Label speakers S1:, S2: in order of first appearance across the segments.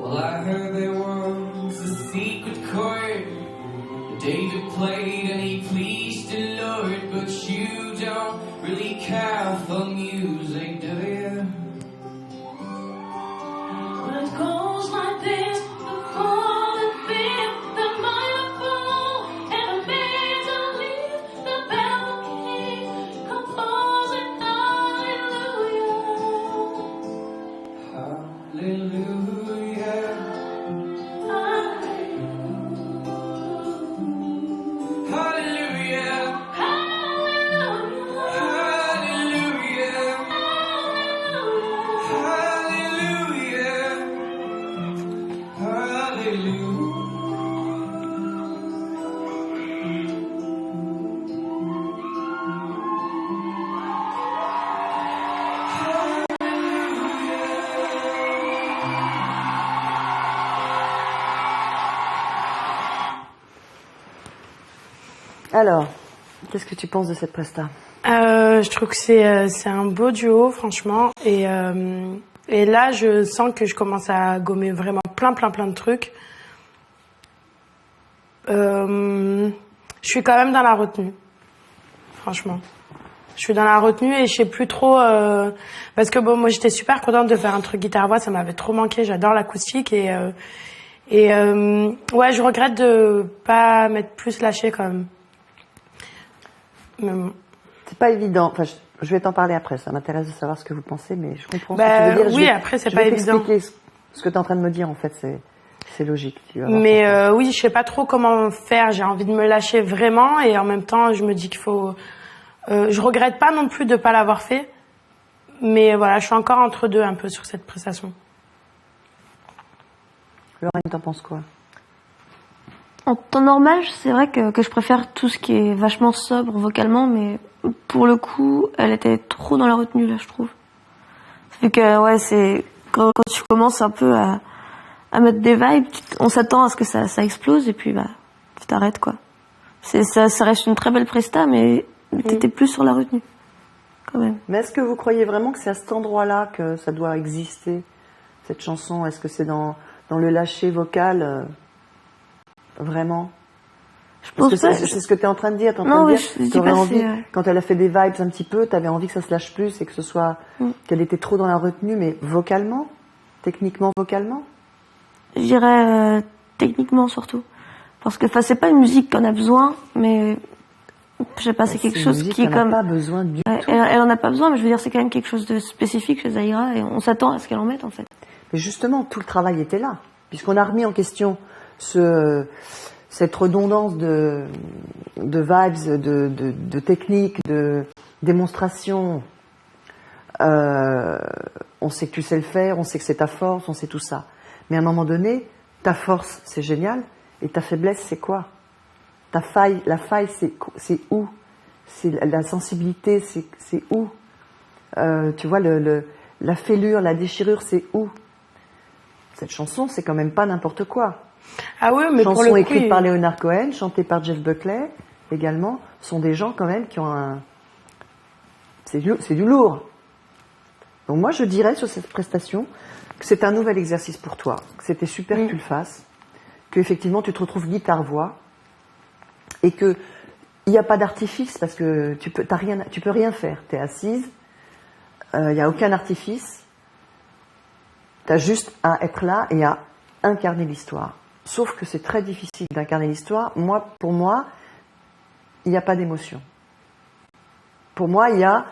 S1: Well, I heard there was a secret chord David played and he pleased the Lord, but you don't really care for music, do you?
S2: Well, it goes like this, the chord and fifth, the minor fall, and the major lead, the bell king, composing hallelujah.
S1: Hallelujah. Hallelujah.
S3: Alors, qu'est-ce que tu penses de cette presta?
S4: Je trouve que c'est un beau duo, franchement. Et là, je sens que je commence à gommer vraiment plein de trucs. Je suis quand même dans la retenue, franchement. Je suis dans la retenue et je sais plus trop... parce que bon, moi, j'étais super contente de faire un truc guitare-voix, ça m'avait trop manqué. J'adore l'acoustique et ouais, je regrette de pas m'être plus lâchée quand même. Mais bon.
S3: C'est pas évident. Enfin, je vais t'en parler après. Ça m'intéresse de savoir ce que vous pensez, mais je comprends ce
S4: Bah,
S3: que tu veux dire.
S4: oui, après, c'est pas évident.
S3: Je vais t'expliquer ce que tu es en train de me dire, en fait. C'est logique. Tu vas voir
S4: Mais oui, je sais pas trop comment faire. J'ai envie de me lâcher vraiment et en même temps, je me dis qu'il faut... je regrette pas non plus de pas l'avoir fait. Mais voilà, je suis encore entre deux un peu sur cette prestation.
S3: Lorraine, t'en penses quoi?
S5: En temps normal, c'est vrai que je préfère tout ce qui est vachement sobre vocalement, mais pour le coup, elle était trop dans la retenue, là, je trouve. Ça fait que, ouais, c'est... Quand tu commences un peu à mettre des vibes, on s'attend à ce que ça explose, et puis, bah, tu t'arrêtes, quoi. Ça reste une très belle presta, mais t'étais plus sur la retenue, quand même.
S3: Mais est-ce que vous croyez vraiment que c'est à cet endroit-là que ça doit exister, cette chanson? Est-ce que c'est dans le lâcher vocal vraiment?
S5: Je pense pas.
S3: C'est ce que tu es en train de dire.
S5: Non, oui, je dis pas
S3: envie,
S5: c'est...
S3: quand elle a fait des vibes un petit peu, tu avais envie que ça se lâche plus et que ce soit qu'elle était trop dans la retenue, mais vocalement, techniquement, vocalement?
S5: Je dirais techniquement surtout. Parce que c'est pas une musique qu'on a besoin, mais je sais pas, c'est quelque chose qui est comme...
S3: Elle n'a pas besoin du tout.
S5: Elle en a pas besoin, mais je veux dire, c'est quand même quelque chose de spécifique chez Zahira et on s'attend à ce qu'elle en mette en fait.
S3: Mais justement, tout le travail était là, puisqu'on a remis en question cette redondance de vibes, de techniques, de démonstration. On sait que tu sais le faire, on sait que c'est ta force, on sait tout ça. Mais à un moment donné, ta force, c'est génial, et ta faiblesse, c'est quoi? La faille, c'est où? C'est la sensibilité, c'est où? Tu vois, la fêlure, la déchirure, c'est où? Cette chanson, c'est quand même pas n'importe quoi.
S4: Ah oui, mais
S3: chanson
S4: pour le coup,
S3: écrite par Leonard Cohen, chantée par Jeff Buckley, également, sont des gens quand même qui ont un... C'est du lourd. Donc moi, je dirais sur cette prestation que c'est un nouvel exercice pour toi, que c'était super que tu le fasses, que effectivement tu te retrouves guitare-voix, et que il n'y a pas d'artifice parce que tu peux rien faire. Tu es assise, il n'y a aucun artifice. Tu as juste à être là et à incarner l'histoire. Sauf que c'est très difficile d'incarner l'histoire. Pour moi, il n'y a pas d'émotion. Pour moi, il y a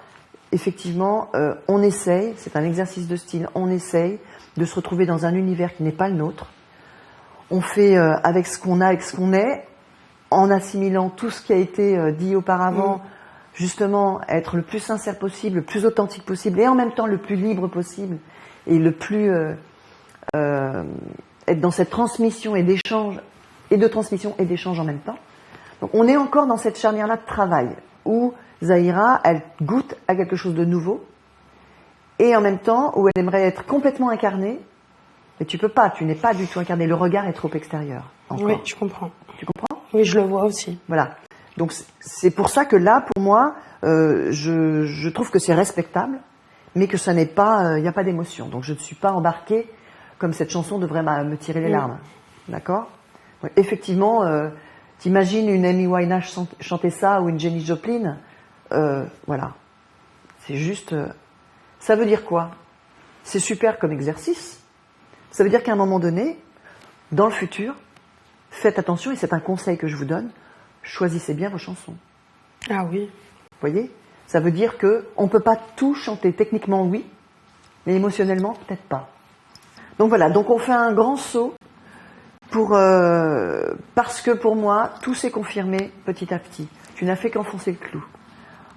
S3: effectivement, on essaye, c'est un exercice de style, on essaye de se retrouver dans un univers qui n'est pas le nôtre. On fait avec ce qu'on a, avec ce qu'on est, en assimilant tout ce qui a été dit auparavant, justement être le plus sincère possible, le plus authentique possible, et en même temps le plus libre possible, et le plus être dans cette transmission et d'échange, et de transmission et d'échange en même temps. Donc on est encore dans cette charnière-là de travail, où Zahira, elle goûte à quelque chose de nouveau, et en même temps où elle aimerait être complètement incarnée, mais tu peux pas, tu n'es pas du tout incarné, le regard est trop extérieur. Encore.
S4: Oui, je comprends.
S3: Tu comprends?
S4: Oui, je le vois aussi.
S3: Voilà. Donc c'est pour ça que là, pour moi, je trouve que c'est respectable, mais que ça n'est pas, il n'y a pas d'émotion. Donc je ne suis pas embarquée comme cette chanson devrait me tirer les larmes. D'accord? Ouais, effectivement, t'imagines une Amy Winehouse chanter ça ou une Janis Joplin, voilà. C'est juste... ça veut dire quoi? C'est super comme exercice. Ça veut dire qu'à un moment donné, dans le futur, faites attention, et c'est un conseil que je vous donne, choisissez bien vos chansons.
S4: Ah oui.
S3: Vous voyez? Ça veut dire qu'on ne peut pas tout chanter. Techniquement, oui, mais émotionnellement, peut-être pas. Donc voilà, donc on fait un grand saut parce que pour moi, tout s'est confirmé petit à petit. Tu n'as fait qu'enfoncer le clou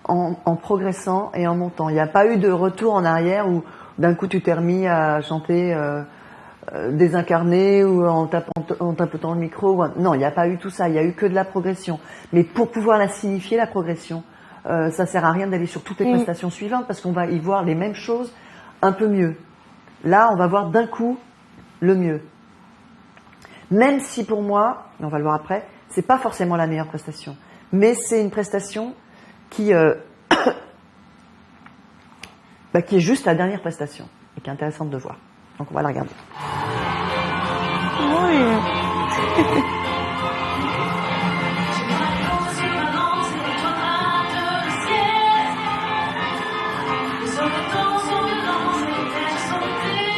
S3: en progressant et en montant. Il n'y a pas eu de retour en arrière où d'un coup tu t'es remis à chanter désincarné ou en tapotant le micro. Non, il n'y a pas eu tout ça, il n'y a eu que de la progression. Mais pour pouvoir la signifier, la progression, ça sert à rien d'aller sur toutes les prestations suivantes parce qu'on va y voir les mêmes choses un peu mieux. Là, on va voir d'un coup le mieux. Même si pour moi, on va le voir après, c'est pas forcément la meilleure prestation, mais c'est une prestation qui qui est juste la dernière prestation et qui est intéressante de voir. Donc on va la regarder.
S5: Oui.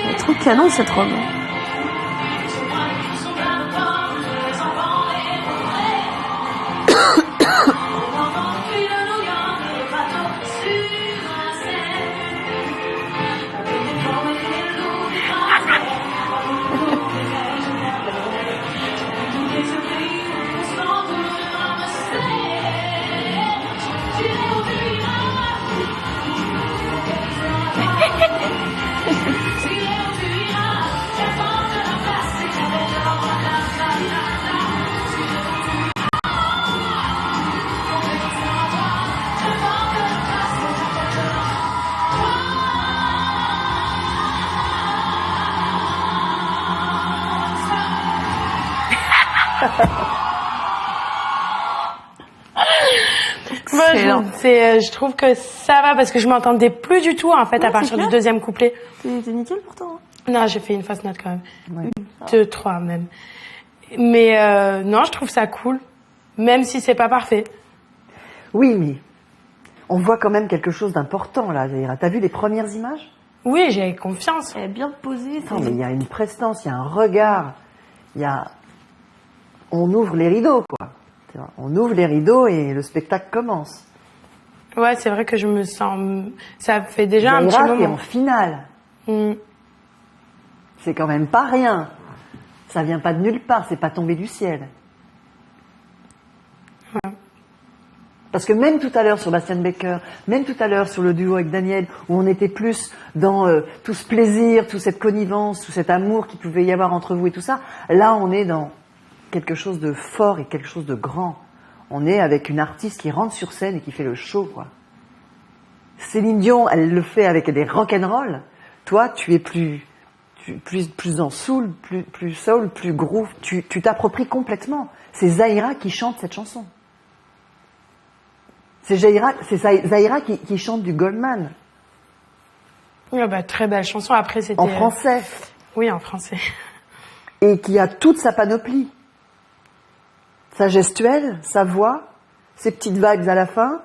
S5: Elle est trop canon cette robe.
S4: Moi, je trouve que ça va parce que je m'entendais plus du tout en fait à partir du deuxième couplet.
S5: T'es nickel pourtant.
S4: Non, j'ai fait une fausse note quand même.
S3: Ouais.
S4: 2, 3 même. Mais non, je trouve ça cool, même si c'est pas parfait.
S3: Oui, mais on voit quand même quelque chose d'important là, Zahira. T'as vu les premières images?
S4: Oui, j'ai confiance.
S5: Elle est bien posée.
S3: Non, mais il y a une prestance, il y a un regard, on ouvre les rideaux, quoi. On ouvre les rideaux et le spectacle commence.
S4: Ouais, c'est vrai que je me sens... Ça fait déjà un petit
S3: Zahira, t'es
S4: moment.
S3: en finale. C'est quand même pas rien. Ça vient pas de nulle part, c'est pas tombé du ciel.
S4: Ouais.
S3: Parce que même tout à l'heure sur Bastian Becker, même tout à l'heure sur le duo avec Daniel, où on était plus dans tout ce plaisir, toute cette connivence, tout cet amour qu'il pouvait y avoir entre vous et tout ça, là on est dans quelque chose de fort et quelque chose de grand. On est avec une artiste qui rentre sur scène et qui fait le show, quoi. Céline Dion, elle le fait avec des rock'n'roll. Toi, tu es plus en soul, plus soul, plus groove. Tu t'appropries complètement. C'est Zahira qui chante cette chanson. C'est Zahira qui chante du Goldman.
S4: Ouais, bah, très belle chanson. Après, c'était...
S3: En français.
S4: Oui, en français.
S3: Et qui a toute sa panoplie. Sa gestuelle, sa voix, ses petites vagues à la fin,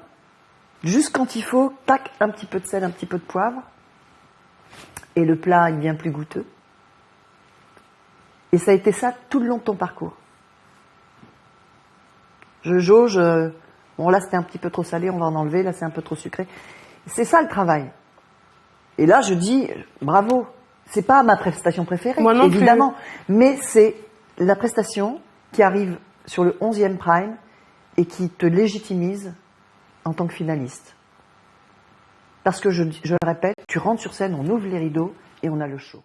S3: juste quand il faut, tac, un petit peu de sel, un petit peu de poivre, et le plat, il devient plus goûteux. Et ça a été ça tout le long de ton parcours. Je jauge, bon là c'était un petit peu trop salé, on va en enlever, là c'est un peu trop sucré. C'est ça le travail. Et là je dis, bravo, c'est pas ma prestation préférée,
S4: Moi non
S3: évidemment, mais c'est la prestation qui arrive sur le 11e prime et qui te légitimise en tant que finaliste. Parce que je le répète, tu rentres sur scène, on ouvre les rideaux et on a le show.